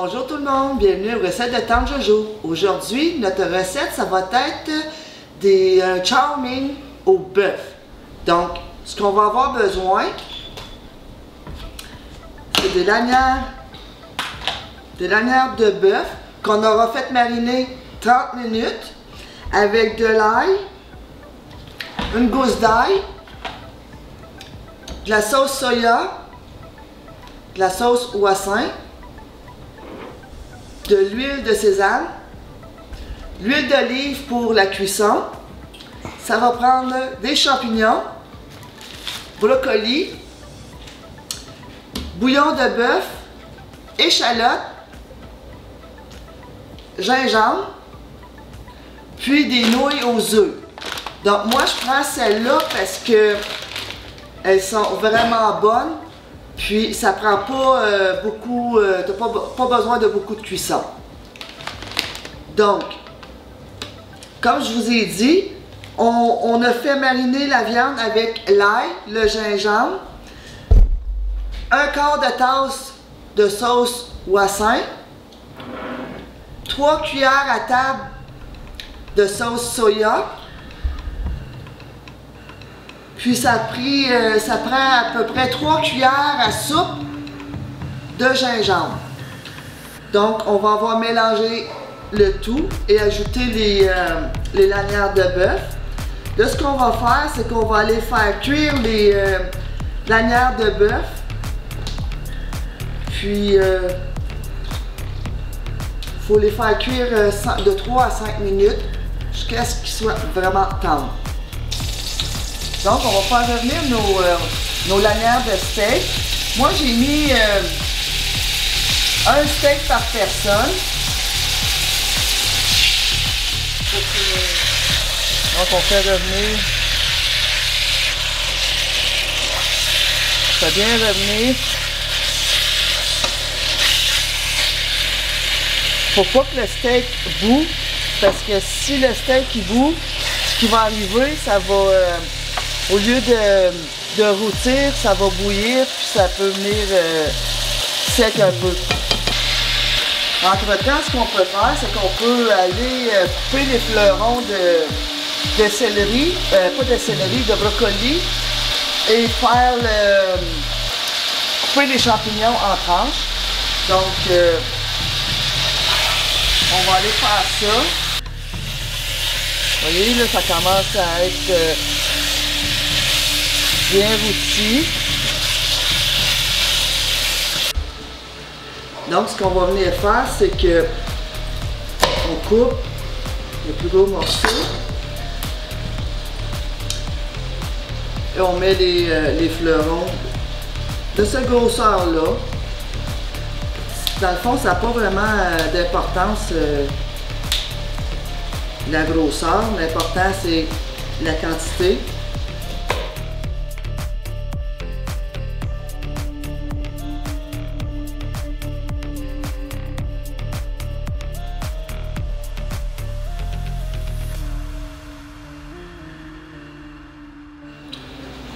Bonjour tout le monde, bienvenue aux recettes de Tante Jojo. Aujourd'hui, notre recette, ça va être des chow mein au bœuf. Donc, ce qu'on va avoir besoin, c'est des lanières de bœuf qu'on aura fait mariner 30 minutes avec de l'ail, une gousse d'ail, de la sauce soya, de la sauce hoisin, de l'huile de sésame, l'huile d'olive pour la cuisson. Ça va prendre des champignons, brocoli, bouillon de bœuf, échalotes, gingembre, puis des nouilles aux œufs. Donc moi je prends celles-là parce que elles sont vraiment bonnes. Puis ça prend pas beaucoup, t'as pas besoin de beaucoup de cuisson. Donc, comme je vous ai dit, on a fait mariner la viande avec l'ail, le gingembre, un quart de tasse de sauce hoisin, 3 cuillères à table de sauce soya. Puis ça prend à peu près 3 cuillères à soupe de gingembre. Donc on va avoir mélangé le tout et ajouter les lanières de bœuf. Là ce qu'on va faire, c'est qu'on va aller faire cuire les lanières de bœuf. Puis faut les faire cuire de 3 à 5 minutes jusqu'à ce qu'ils soient vraiment tendres. Donc, on va faire revenir nos lanières de steak. Moi, j'ai mis un steak par personne. Donc, on fait revenir. Ça vient revenir. Faut pas que le steak boue, parce que si le steak il boue, ce qui va arriver, ça va... au lieu de rôtir, ça va bouillir, puis ça peut venir sec un peu. Entre-temps, ce qu'on peut faire, c'est qu'on peut aller couper les fleurons de céleri, pas de céleri, de brocoli, et faire couper les champignons en tranches. Donc, on va aller faire ça. Vous voyez, là, ça commence à être... bien rôti. Donc ce qu'on va venir faire, c'est que on coupe le plus gros morceau et on met les fleurons de cette grosseur-là. Dans le fond, ça n'a pas vraiment d'importance la grosseur. L'important, c'est la quantité.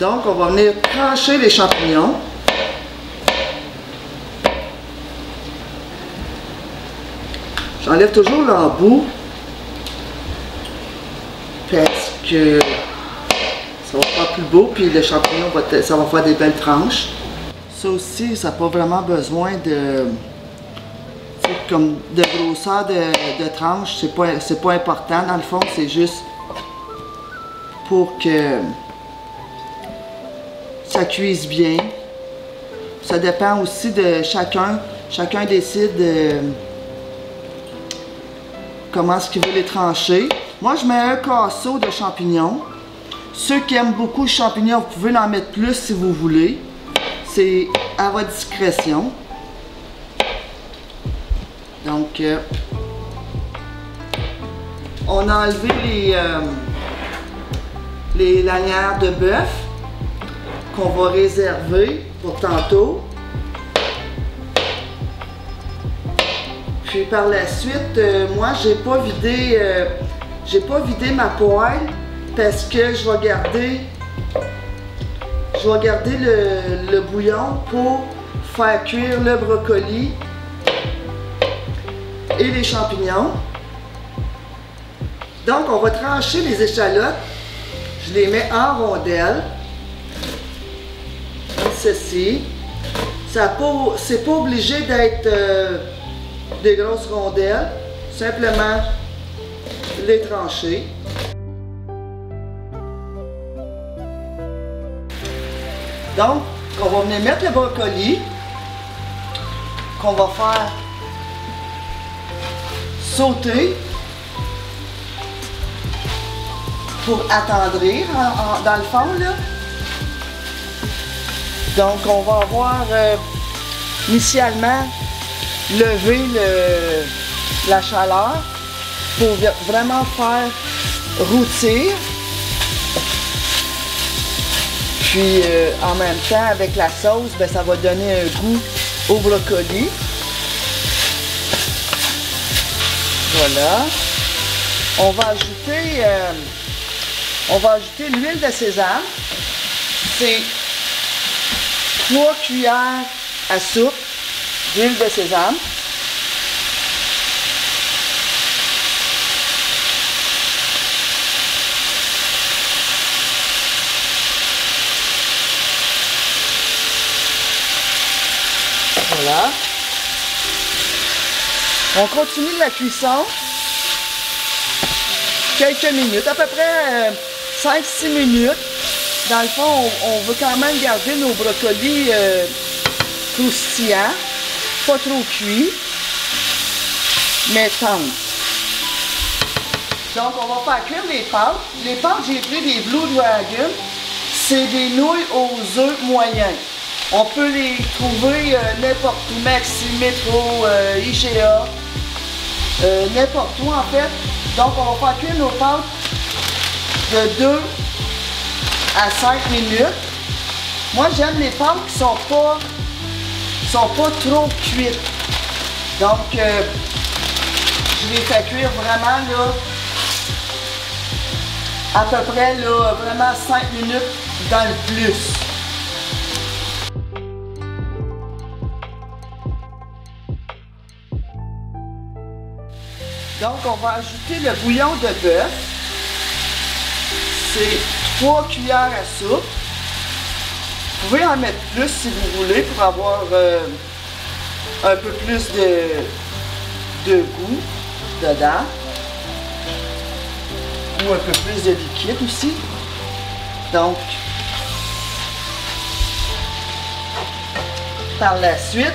Donc, on va venir trancher les champignons. J'enlève toujours l'embout parce que ça va faire plus beau, puis le champignon, ça va faire des belles tranches. Ça aussi, ça n'a pas vraiment besoin de grosseur de tranche. C'est pas important, dans le fond, c'est juste pour que ça cuise bien. Ça dépend aussi de chacun. Chacun décide comment est-ce qu'il veut les trancher. Moi, je mets un casseau de champignons. Ceux qui aiment beaucoup le champignon, vous pouvez en mettre plus si vous voulez. C'est à votre discrétion. Donc, on a enlevé les lanières de bœuf qu'on va réserver pour tantôt. Puis par la suite, moi j'ai pas vidé ma poêle parce que je vais garder le bouillon pour faire cuire le brocoli et les champignons. Donc, on va trancher les échalotes. Je les mets en rondelles. Comme ceci. C'est pas obligé d'être des grosses rondelles. Simplement les trancher. Donc, on va venir mettre le brocoli qu'on va faire sauter pour attendrir dans le fond là. Donc, on va avoir initialement levé la chaleur pour vraiment faire rôtir. Puis en même temps, avec la sauce, ben, ça va donner un goût au brocoli. Voilà. On va ajouter l'huile de sésame. C'est 3 cuillères à soupe d'huile de sésame. Voilà. On continue la cuisson. Quelques minutes, à peu près 5-6 minutes. Dans le fond, on veut quand même garder nos brocolis croustillants, pas trop cuits, mais tendres. Donc, on va faire cuire les pâtes. Les pâtes, j'ai pris des Blue Dragon. C'est des nouilles aux œufs moyens. On peut les trouver n'importe où, Maxi, Métro, IGA, n'importe où en fait. Donc, on va faire cuire nos pâtes de 2 à 5 minutes. Moi, j'aime les pâtes qui sont pas trop cuites. Donc, je les fais cuire vraiment là, à peu près là, vraiment 5 minutes dans le plus. Donc, on va ajouter le bouillon de bœuf. C'est 3 cuillères à soupe. Vous pouvez en mettre plus si vous voulez pour avoir un peu plus de goût dedans. Ou un peu plus de liquide aussi. Donc, par la suite,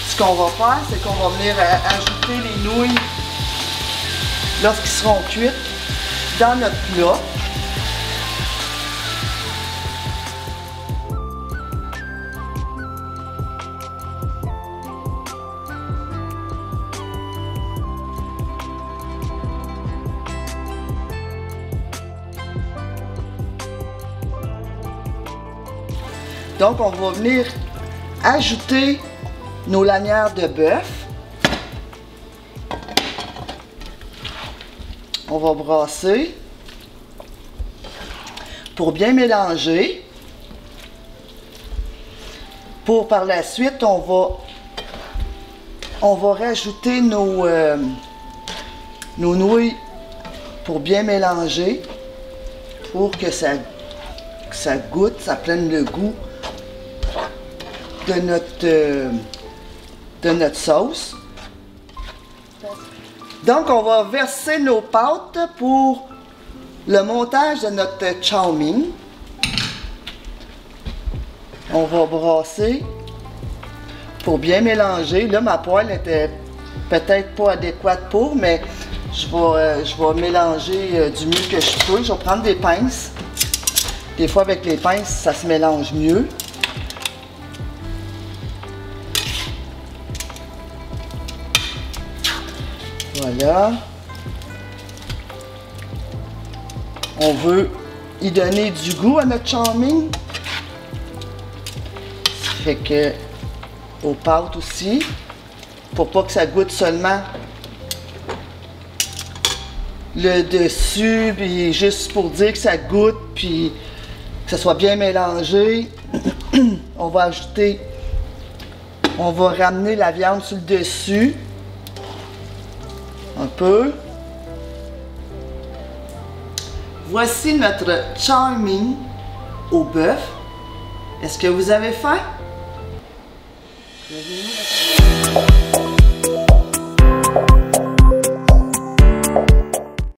ce qu'on va faire, c'est qu'on va venir ajouter les nouilles lorsqu'ils seront cuites dans notre plat. Donc, on va venir ajouter nos lanières de bœuf. On va brasser pour bien mélanger. Pour par la suite, on va rajouter nos nouilles pour bien mélanger, pour que ça goûte, ça prenne le goût de notre sauce. Donc, on va verser nos pâtes pour le montage de notre chow mein. On va brasser pour bien mélanger. Là, ma poêle était peut-être pas adéquate pour, mais je vais mélanger du mieux que je peux. Je vais prendre des pinces. Des fois, avec les pinces, ça se mélange mieux. Voilà. On veut y donner du goût à notre chow mein. Ça fait que aux pâtes aussi, pour pas que ça goûte seulement le dessus, puis juste pour dire que ça goûte, puis que ça soit bien mélangé. On va ramener la viande sur le dessus. Un peu. Voici notre charming au bœuf. Est-ce que vous avez faim? Prévenez-nous.